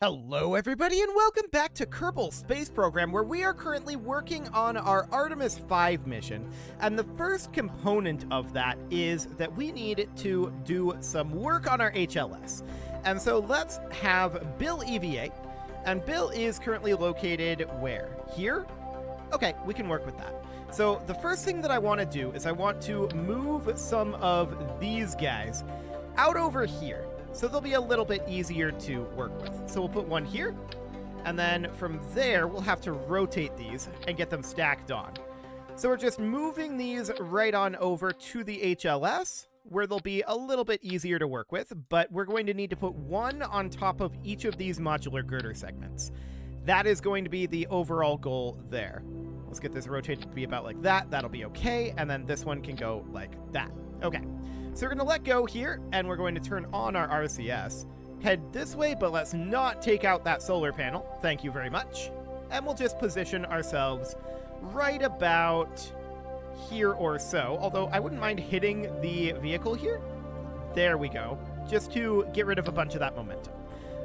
Hello everybody and welcome back to Kerbal Space Program, where we are currently working on our Artemis 5 mission. And the first component of that is that we need to do some work on our HLS. And so let's have Bill EVA. And Bill is currently located where? Here? Okay, we can work with that. So the first thing that I want to do is I want to move some of these guys out over here, so they'll be a little bit easier to work with. So we'll put one here, and then from there, we'll have to rotate these and get them stacked on. So we're just moving these right on over to the HLS, where they'll be a little bit easier to work with, but we're going to need to put one on top of each of these modular girder segments. That is going to be the overall goal there. Let's get this rotated to be about like that. That'll be okay, and then this one can go like that. Okay. So we're going to let go here, and we're going to turn on our RCS. Head this way, but let's not take out that solar panel. Thank you very much. And we'll just position ourselves right about here or so, although I wouldn't mind hitting the vehicle here. There we go, just to get rid of a bunch of that momentum.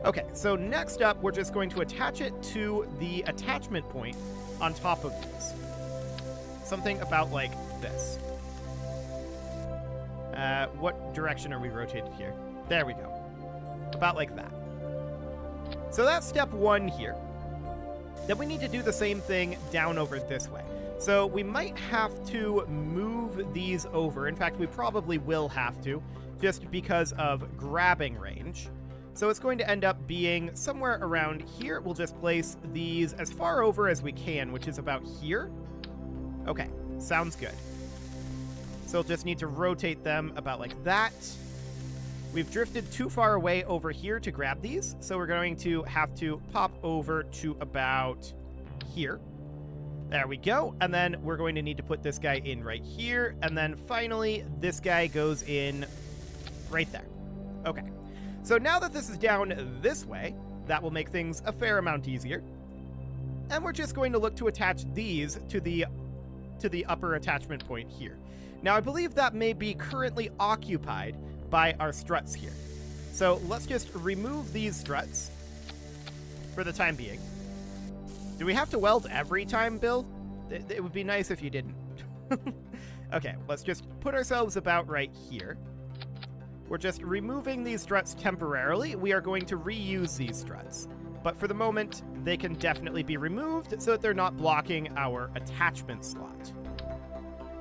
Okay, so next up, we're just going to attach it to the attachment point on top of these. Something about like this. What direction are we rotated here? There we go. About like that. So that's step one here. Then we need to do the same thing down over this way. So we might have to move these over. In fact, we probably will have to, just because of grabbing range. So it's going to end up being somewhere around here. We'll just place these as far over as we can, which is about here. Okay, sounds good. So we'll just need to rotate them about like that. We've drifted too far away over here to grab these, so we're going to have to pop over to about here. There we go. And then we're going to need to put this guy in right here. And then finally, this guy goes in right there. Okay. So now that this is down this way, that will make things a fair amount easier. And we're just going to look to attach these to the upper attachment point here. Now, I believe that may be currently occupied by our struts here. So let's just remove these struts for the time being. Do we have to weld every time, Bill? It would be nice if you didn't. Okay, let's just put ourselves about right here. We're just removing these struts temporarily. We are going to reuse these struts. But for the moment, they can definitely be removed so that they're not blocking our attachment slot,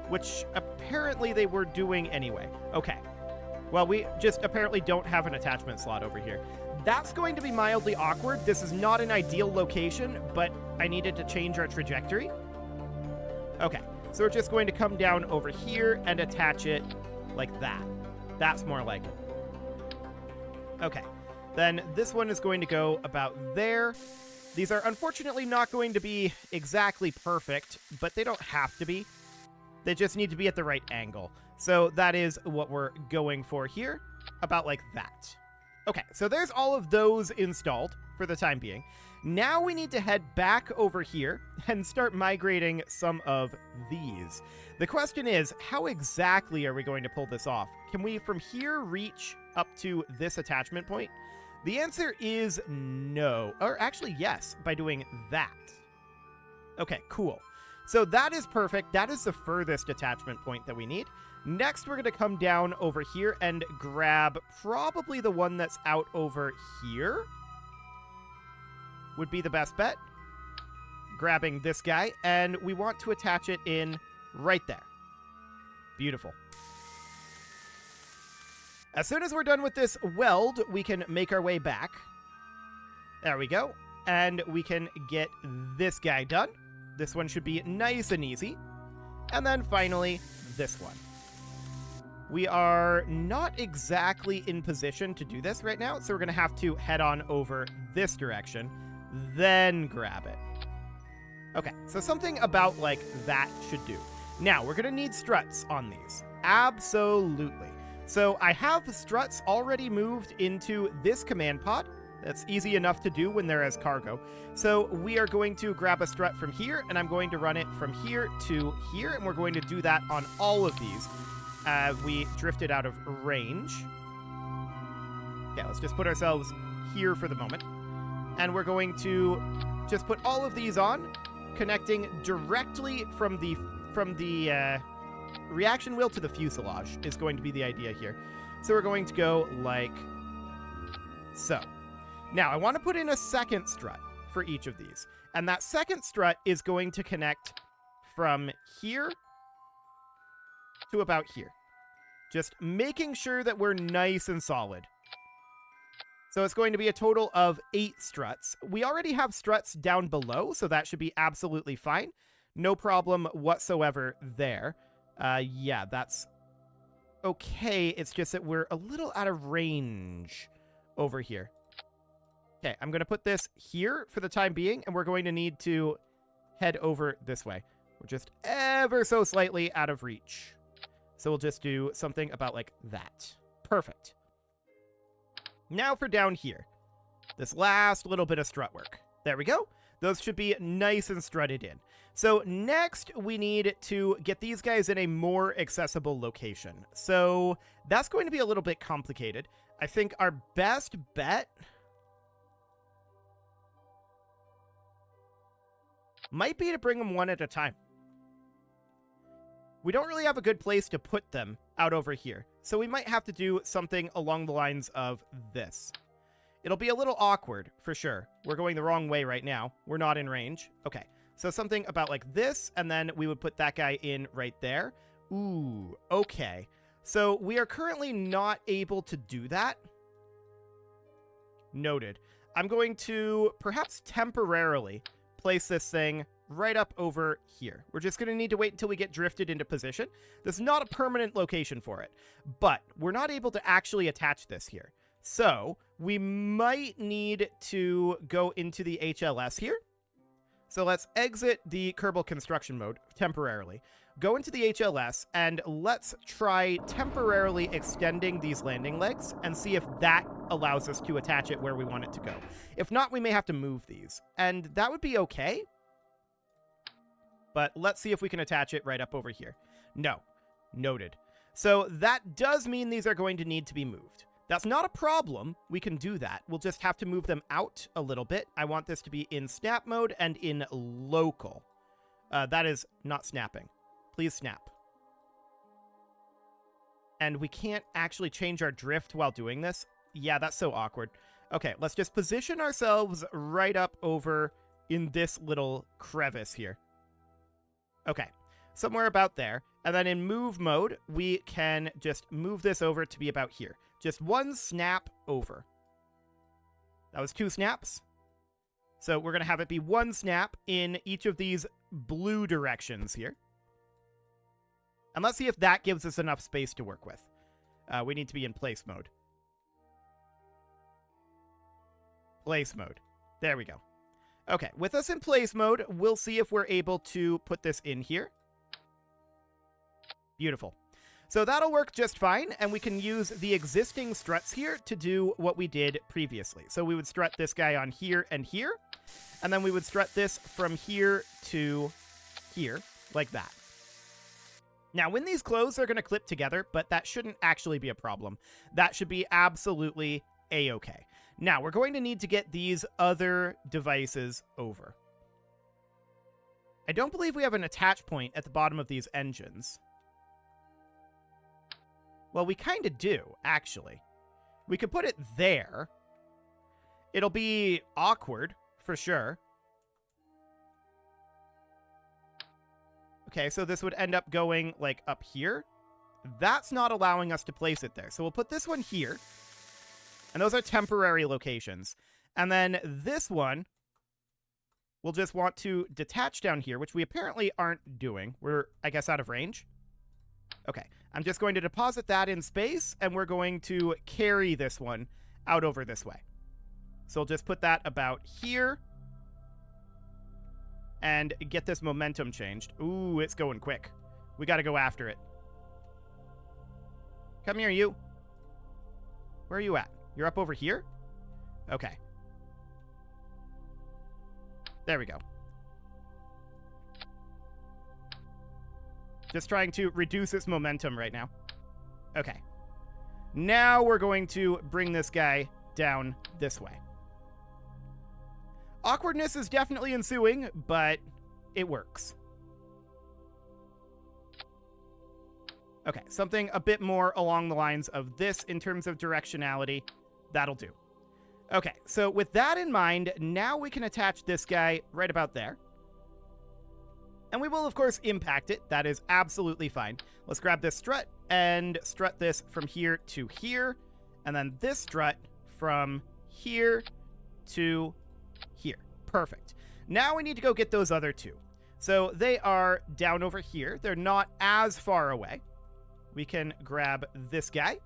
which apparently they were doing anyway. Okay. Well, we just apparently don't have an attachment slot over here. That's going to be mildly awkward. This is not an ideal location, but I needed to change our trajectory. Okay, so we're just going to come down over here and attach it like that. That's more like it. Okay, then this one is going to go about there. These are unfortunately not going to be exactly perfect, but they don't have to be. They just need to be at the right angle. So that is what we're going for here, about like that. Okay, so there's all of those installed for the time being. Now we need to head back over here and start migrating some of these. The question is, how exactly are we going to pull this off? Can we from here reach up to this attachment point? The answer is no, or actually yes, by doing that. Okay, cool. So that is perfect. That is the furthest attachment point that we need. Next, we're going to come down over here and grab probably the one that's out over here. Would be the best bet. Grabbing this guy, and we want to attach it in right there. Beautiful. As soon as we're done with this weld, we can make our way back. There we go. And we can get this guy done. This one should be nice and easy. And then finally, this one. We are not exactly in position to do this right now, so we're going to have to head on over this direction, then grab it. Okay, so something about like that should do. Now, we're going to need struts on these. Absolutely. So I have the struts already moved into this command pod. That's easy enough to do when they're as cargo. So we are going to grab a strut from here, and I'm going to run it from here to here, and we're going to do that on all of these. We drifted out of range. Okay, let's just put ourselves here for the moment. and we're going to just put all of these on, connecting directly from the reaction wheel to the fuselage is going to be the idea here. So we're going to go like so. Now, I want to put in a second strut for each of these. And that second strut is going to connect from here to about here. Just making sure that we're nice and solid. So it's going to be a total of 8 struts. We already have struts down below, so that should be absolutely fine. No problem whatsoever there. Yeah, that's okay. It's just that we're a little out of range over here. Okay, I'm going to put this here for the time being, and we're going to need to head over this way. We're just ever so slightly out of reach. So we'll just do something about like that. Perfect. Now for down here. This last little bit of strut work. There we go. Those should be nice and strutted in. So next, we need to get these guys in a more accessible location. So that's going to be a little bit complicated. I think our best bet might be to bring them one at a time. We don't really have a good place to put them out over here, so we might have to do something along the lines of this. It'll be a little awkward, for sure. We're going the wrong way right now. We're not in range. Okay, so something about like this, and then we would put that guy in right there. Ooh, okay. So we are currently not able to do that. Noted. I'm going to perhaps temporarily place this thing right up over here. We're just going to need to wait until we get drifted into position. This is not a permanent location for it, but we're not able to actually attach this here. So we might need to go into the HLS here. So let's exit the Kerbal construction mode temporarily. Go into the HLS, and let's try temporarily extending these landing legs and see if that allows us to attach it where we want it to go. If not, we may have to move these, and that would be okay. But let's see if we can attach it right up over here. No. Noted. So that does mean these are going to need to be moved. That's not a problem. We can do that. We'll just have to move them out a little bit. I want this to be in snap mode and in local. That is not snapping. Please snap. And we can't actually change our drift while doing this. Yeah, that's so awkward. Okay, let's just position ourselves right up over in this little crevice here. Okay, somewhere about there. And then in move mode, we can just move this over to be about here. Just one snap over. That was 2 snaps. So we're going to have it be 1 snap in each of these blue directions here. And let's see if that gives us enough space to work with. We need to be in place mode. Place mode. There we go. Okay, with us in place mode, we'll see if we're able to put this in here. Beautiful. So that'll work just fine, and we can use the existing struts here to do what we did previously. So we would strut this guy on here and here, and then we would strut this from here to here, like that. Now, when these close, they're going to clip together, but that shouldn't actually be a problem. That should be absolutely A-okay. Now, we're going to need to get these other devices over. I don't believe we have an attach point at the bottom of these engines. Well, we kind of do, actually. We could put it there. It'll be awkward, for sure. Okay, so this would end up going, like, up here. That's not allowing us to place it there. So we'll put this one here. And those are temporary locations. And then this one, we'll just want to detach down here, which we apparently aren't doing. We're, I guess, out of range. Okay, I'm just going to deposit that in space, and we're going to carry this one out over this way. So we'll just put that about here. And get this momentum changed. Ooh, it's going quick. We got to go after it. Come here, you. Where are you at? You're up over here? Okay. There we go. Just trying to reduce its momentum right now. Okay. Now we're going to bring this guy down this way. Awkwardness is definitely ensuing, but it works. Okay, something a bit more along the lines of this in terms of directionality. That'll do. Okay, so with that in mind, now we can attach this guy right about there. And we will, of course, impact it. That is absolutely fine. Let's grab this strut and strut this from here to here. And then this strut from here to here. Perfect. Now we need to go get those other two. So they are down over here. They're not as far away. We can grab this guy.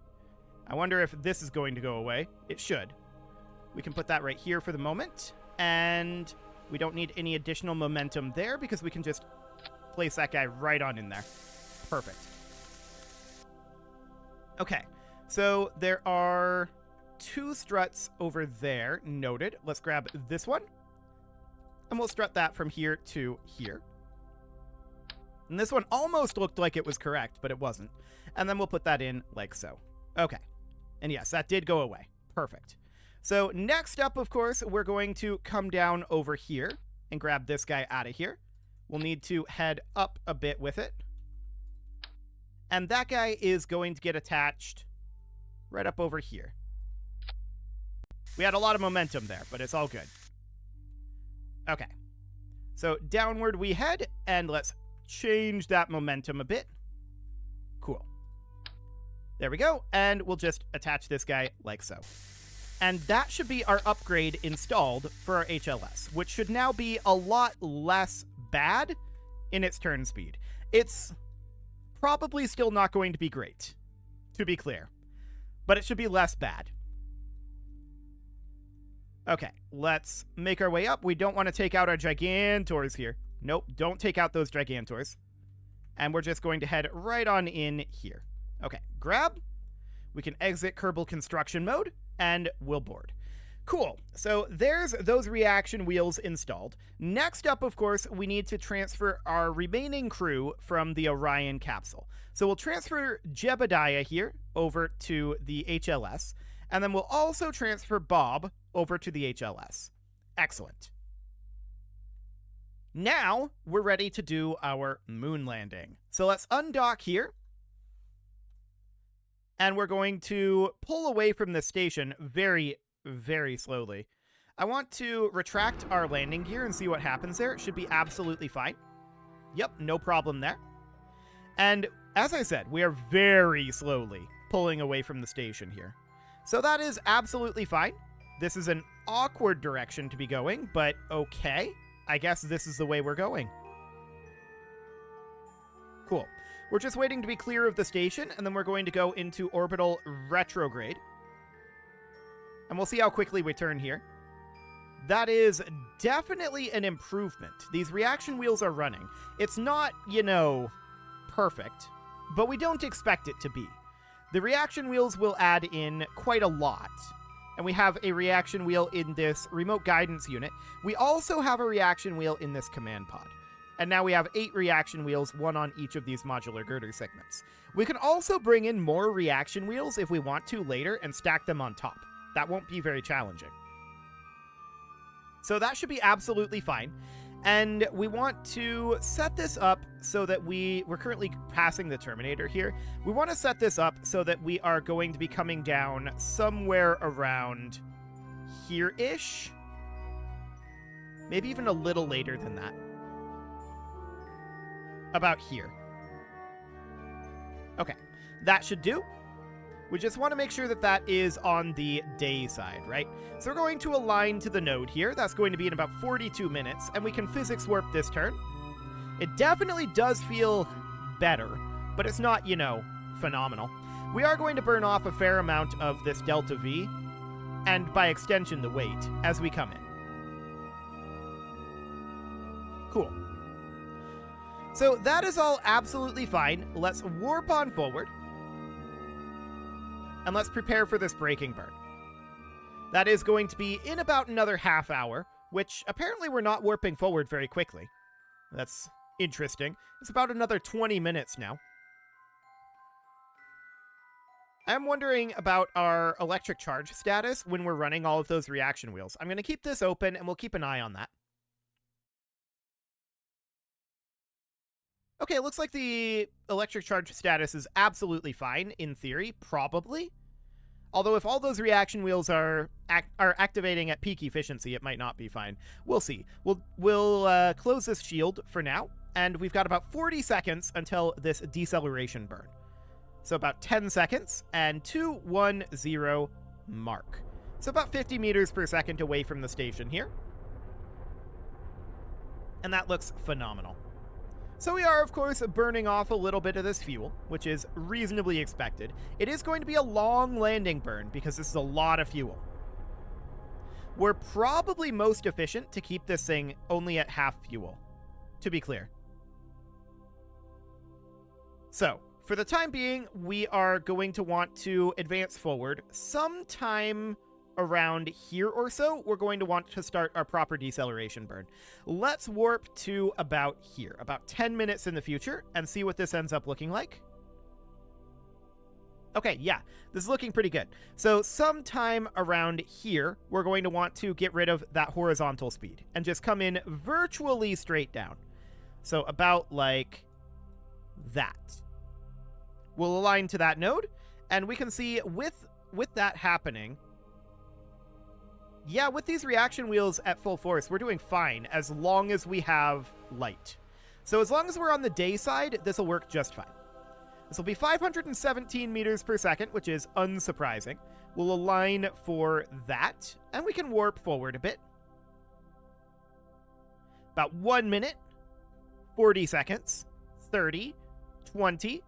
I wonder if this is going to go away. It should. We can put that right here for the moment. And we don't need any additional momentum there because we can just place that guy right on in there. Perfect. Okay. So there are 2 struts over there. Noted. Let's grab this one. And we'll strut that from here to here. And this one almost looked like it was correct, but it wasn't. And then we'll put that in like so. Okay. And yes, that did go away. Perfect. So next up, of course, we're going to come down over here and grab this guy out of here. We'll need to head up a bit with it. And that guy is going to get attached right up over here. We had a lot of momentum there, but it's all good. Okay. So downward we head, and let's change that momentum a bit. Cool. There we go, and we'll just attach this guy like so. And that should be our upgrade installed for our HLS, which should now be a lot less bad in its turn speed. It's probably still not going to be great, to be clear, but it should be less bad. Okay, let's make our way up. We don't want to take out our Gigantors here. Nope, don't take out those Gigantors. And we're just going to head right on in here. Okay, grab. We can exit Kerbal construction mode, and we'll board. Cool. So there's those reaction wheels installed. Next up, of course, we need to transfer our remaining crew from the Orion capsule. So we'll transfer Jebediah here over to the HLS, and then we'll also transfer Bob over to the HLS. Excellent. Now we're ready to do our moon landing. So let's undock here. And we're going to pull away from the station very, very slowly. I want to retract our landing gear and see what happens there. It should be absolutely fine. Yep, no problem there. And as I said, we are very slowly pulling away from the station here. So that is absolutely fine. This is an awkward direction to be going, but okay. I guess this is the way we're going. Cool. We're just waiting to be clear of the station, and then we're going to go into orbital retrograde. And we'll see how quickly we turn here. That is definitely an improvement. These reaction wheels are running. It's not, you know, perfect, but we don't expect it to be. The reaction wheels will add in quite a lot. And we have a reaction wheel in this remote guidance unit. We also have a reaction wheel in this command pod. And now we have 8 reaction wheels, 1 on each of these modular girder segments. We can also bring in more reaction wheels if we want to later and stack them on top. That won't be very challenging. So that should be absolutely fine. And we want to set this up so that we're currently passing the Terminator here. We want to set this up so that we are going to be coming down somewhere around here-ish. Maybe even a little later than that. About here. Okay, that should do. We just want to make sure that that is on the day side, right? So we're going to align to the node here. That's going to be in about 42 minutes, and we can physics warp this turn. It definitely does feel better, but it's not, you know, phenomenal. We are going to burn off a fair amount of this delta V, and by extension the weight, as we come in. Cool. So that is all absolutely fine. Let's warp on forward. And let's prepare for this braking burn. That is going to be in about another half hour, which apparently we're not warping forward very quickly. That's interesting. It's about another 20 minutes now. I'm wondering about our electric charge status when we're running all of those reaction wheels. I'm going to keep this open, and we'll keep an eye on that. Okay, it looks like the electric charge status is absolutely fine, in theory, probably. Although if all those reaction wheels are activating at peak efficiency, it might not be fine. We'll see. We'll close this shield for now, and we've got about 40 seconds until this deceleration burn. So about 10 seconds, and 210 mark. So about 50 meters per second away from the station here. And that looks phenomenal. So we are, of course, burning off a little bit of this fuel, which is reasonably expected. It is going to be a long landing burn because this is a lot of fuel. We're probably most efficient to keep this thing only at half fuel, to be clear. So, for the time being, we are going to want to advance forward. Sometime around here or so, we're going to want to start our proper deceleration burn. Let's warp to about here, about 10 minutes in the future, and see what this ends up looking like. Okay, yeah, this is looking pretty good. So sometime around here, we're going to want to get rid of that horizontal speed and just come in virtually straight down. So about like that. We'll align to that node, and we can see with that happening, yeah, with these reaction wheels at full force, we're doing fine as long as we have light. So as long as we're on the day side, this will work just fine. This will be 517 meters per second, which is unsurprising. We'll align for that, and we can warp forward a bit. About 1 minute, 40 seconds, 30, 20,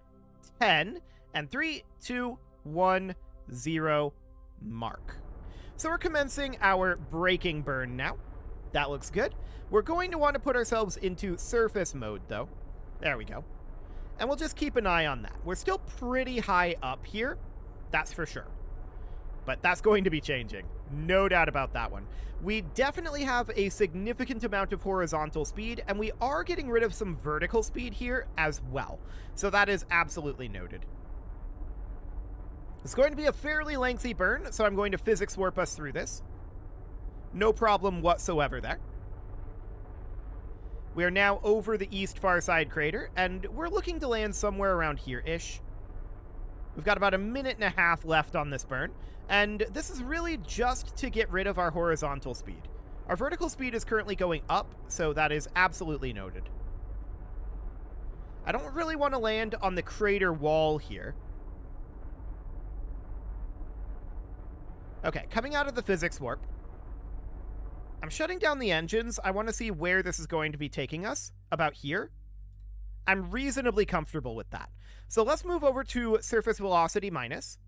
10, and 3, 2, 1, 0, mark. So we're commencing our braking burn now. That looks good. We're going to want to put ourselves into surface mode, though. There we go. And we'll just keep an eye on that. We're still pretty high up here, that's for sure. But that's going to be changing. No doubt about that one. We definitely have a significant amount of horizontal speed, and we are getting rid of some vertical speed here as well. So that is absolutely noted. It's going to be a fairly lengthy burn, so I'm going to physics warp us through this. No problem whatsoever there. We are now over the east far side crater, and we're looking to land somewhere around here-ish. We've got about a minute and a half left on this burn, and this is really just to get rid of our horizontal speed. Our vertical speed is currently going up, so that is absolutely noted. I don't really want to land on the crater wall here. Okay, coming out of the physics warp. I'm shutting down the engines. I want to see where this is going to be taking us. About here. I'm reasonably comfortable with that. So let's move over to surface velocity minus.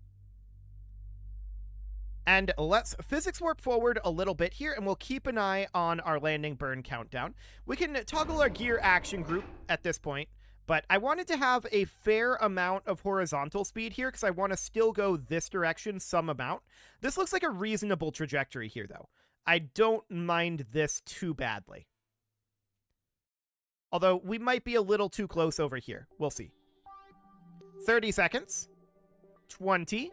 And let's physics warp forward a little bit here, and we'll keep an eye on our landing burn countdown. We can toggle our gear action group at this point, but I wanted to have a fair amount of horizontal speed here because I want to still go this direction some amount. This looks like a reasonable trajectory here, though. I don't mind this too badly. Although we might be a little too close over here. We'll see. 30 seconds. 20.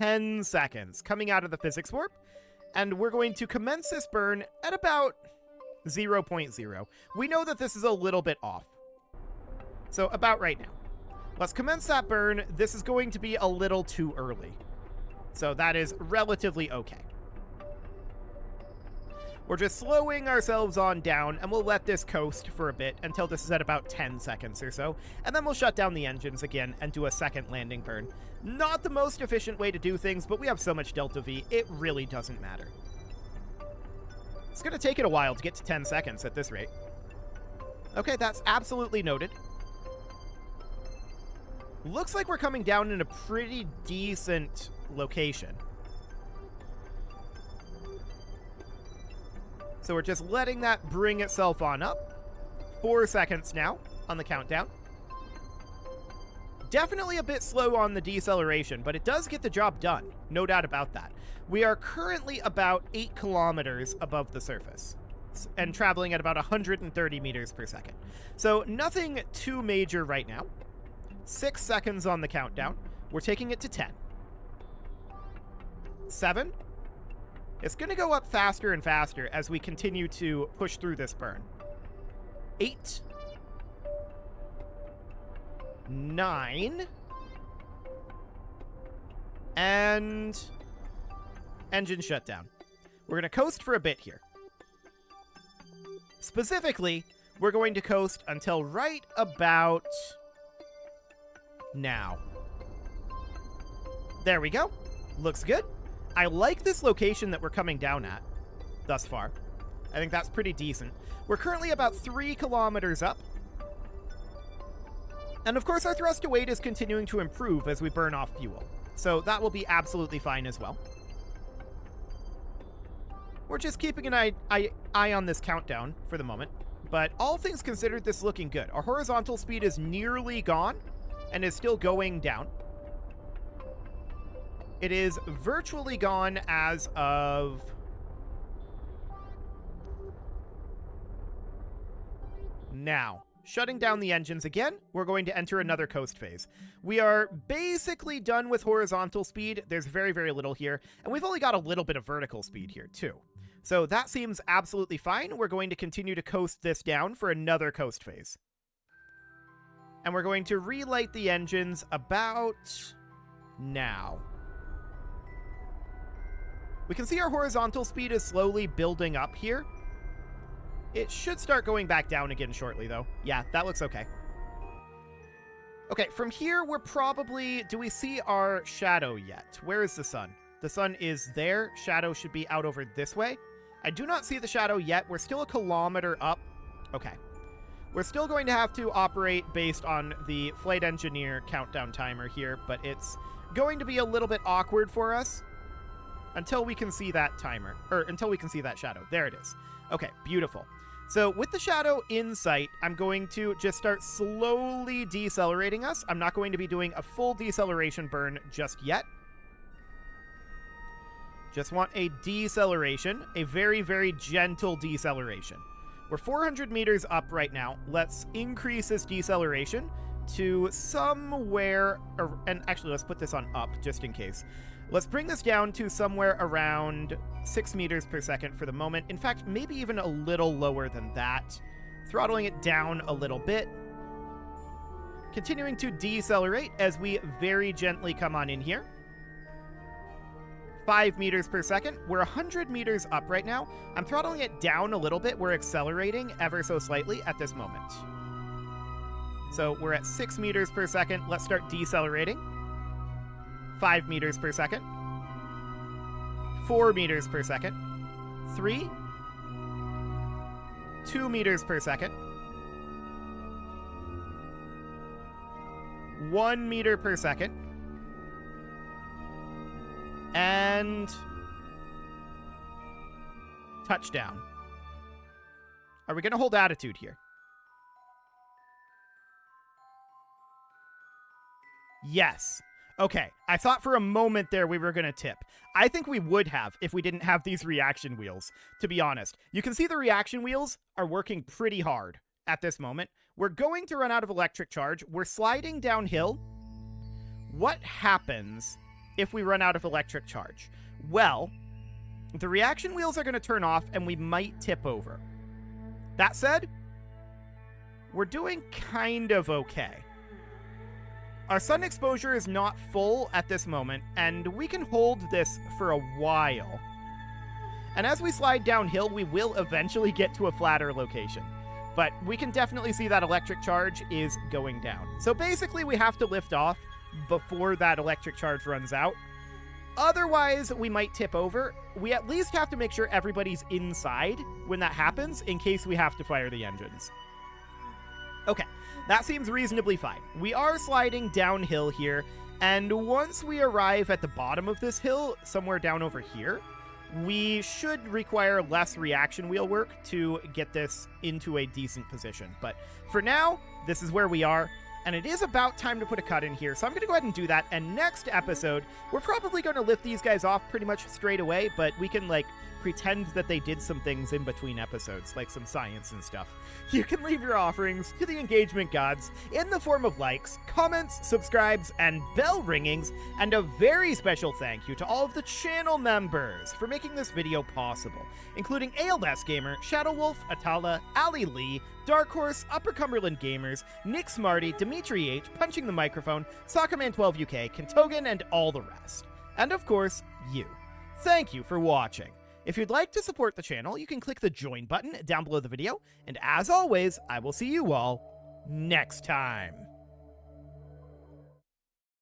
10 seconds. Coming out of the physics warp. And we're going to commence this burn at about 0.0. We know that this is a little bit off. So about right now. Let's commence that burn. This is going to be a little too early. So that is relatively okay. We're just slowing ourselves on down, and we'll let this coast for a bit until this is at about 10 seconds or so, and then we'll shut down the engines again and do a second landing burn. Not the most efficient way to do things, but we have so much delta V, it really doesn't matter. It's going to take it a while to get to 10 seconds at this rate. Okay, that's absolutely noted. Looks like we're coming down in a pretty decent location. So we're just letting that bring itself on up. 4 seconds now on the countdown. Definitely a bit slow on the deceleration, but it does get the job done. No doubt about that. We are currently about 8 kilometers above the surface and traveling at about 130 meters per second. So nothing too major right now. 6 seconds on the countdown. We're taking it to 10. 7. It's going to go up faster and faster as we continue to push through this burn. 8. 9. And engine shutdown. We're going to coast for a bit here. Specifically, we're going to coast until right about now. There we go. Looks good. I like this location that we're coming down at thus far. I think that's pretty decent. We're currently about 3 kilometers up. And of course, our thrust to weight is continuing to improve as we burn off fuel. So that will be absolutely fine as well. We're just keeping an eye on this countdown for the moment. But all things considered, this is looking good. Our horizontal speed is nearly gone and is still going down. It is virtually gone as of now. Shutting down the engines again, we're going to enter another coast phase. We are basically done with horizontal speed. There's very, very little here. And we've only got a little bit of vertical speed here, too. So that seems absolutely fine. We're going to continue to coast this down for another coast phase. And we're going to relight the engines about now. We can see our horizontal speed is slowly building up here. It should start going back down again shortly, though. Yeah, that looks okay. Okay, from here, we're probably... Do we see our shadow yet? Where is the sun? The sun is there. Shadow should be out over this way. I do not see the shadow yet. We're still a kilometer up. Okay. We're still going to have to operate based on the flight engineer countdown timer here, but it's going to be a little bit awkward for us until we can see that timer, or until we can see that shadow. There it is. Okay, beautiful. So with the shadow in sight, I'm going to just start slowly decelerating us. I'm not going to be doing a full deceleration burn just yet. Just want a deceleration, a very, very gentle deceleration. We're 400 meters up right now. Let's increase this deceleration to somewhere, and actually let's put this on up just in case. Let's bring this down to somewhere around 6 meters per second for the moment. In fact, maybe even a little lower than that. Throttling it down a little bit. Continuing to decelerate as we very gently come on in here. 5 meters per second. We're 100 meters up right now. I'm throttling it down a little bit. We're accelerating ever so slightly at this moment. So we're at 6 meters per second. Let's start decelerating. 5 meters per second. 4 meters per second. 3. 2 meters per second. 1 meter per second. And touchdown. Are we going to hold attitude here? Yes. Okay, I thought for a moment there we were going to tip. I think we would have if we didn't have these reaction wheels, to be honest. You can see the reaction wheels are working pretty hard at this moment. We're going to run out of electric charge. We're sliding downhill. What happens if we run out of electric charge? Well, the reaction wheels are going to turn off and we might tip over. That said, we're doing kind of okay. Our sun exposure is not full at this moment, and we can hold this for a while. And as we slide downhill, we will eventually get to a flatter location. But we can definitely see that electric charge is going down. So basically, we have to lift off before that electric charge runs out. Otherwise, we might tip over. We at least have to make sure everybody's inside when that happens, in case we have to fire the engines. Okay, that seems reasonably fine. We are sliding downhill here, and once we arrive at the bottom of this hill, somewhere down over here, we should require less reaction wheel work to get this into a decent position. But for now, this is where we are. And it is about time to put a cut in here, so I'm going to go ahead and do that. And next episode, we're probably going to lift these guys off pretty much straight away, but we can, like, pretend that they did some things in between episodes, like some science and stuff. You can leave your offerings to the engagement gods in the form of likes, comments, subscribes, and bell ringings, and a very special thank you to all of the channel members for making this video possible, including ALS Gamer, Shadow Wolf, Atala, Ali Lee, Dark Horse, Upper Cumberland Gamers, Nick Smarty, Dimitri H, Punching the Microphone, Soccerman12 UK, Kentogan, and all the rest. And of course, you. Thank you for watching. If you'd like to support the channel, you can click the join button down below the video, and as always, I will see you all next time.